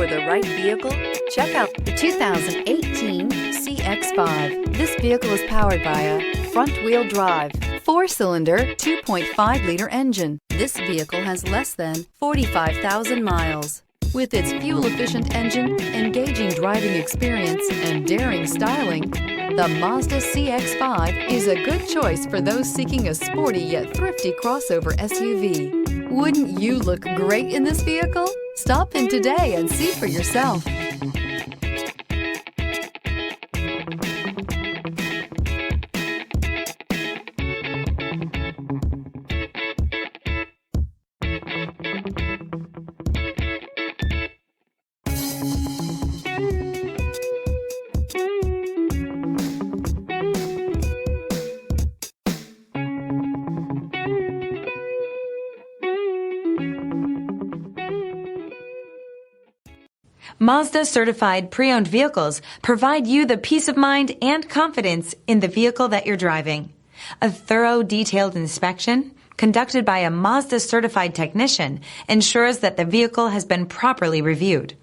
for the right vehicle? Check out the 2018 CX-5. This vehicle is powered by a front-wheel drive, 4-cylinder, 2.5-liter engine. This vehicle has less than 45,000 miles. With its fuel-efficient engine, engaging driving experience, and daring styling, the Mazda CX-5 is a good choice for those seeking a sporty yet thrifty crossover SUV. Wouldn't you look great in this vehicle? Stop in today and see for yourself. Mazda certified pre-owned vehicles provide you the peace of mind and confidence in the vehicle that you're driving. A thorough, detailed inspection conducted by a Mazda certified technician ensures that the vehicle has been properly reviewed.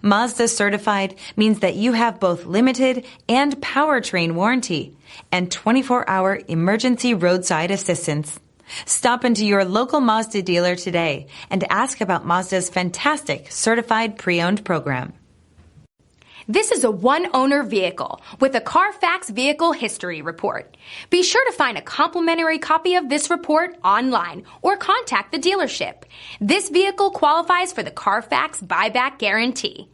Mazda certified means that you have both limited and powertrain warranty and 24-hour emergency roadside assistance. Stop into your local Mazda dealer today and ask about Mazda's fantastic certified pre-owned program. This is a one-owner vehicle with a Carfax Vehicle History Report. Be sure to find a complimentary copy of this report online or contact the dealership. This vehicle qualifies for the Carfax Buyback Guarantee.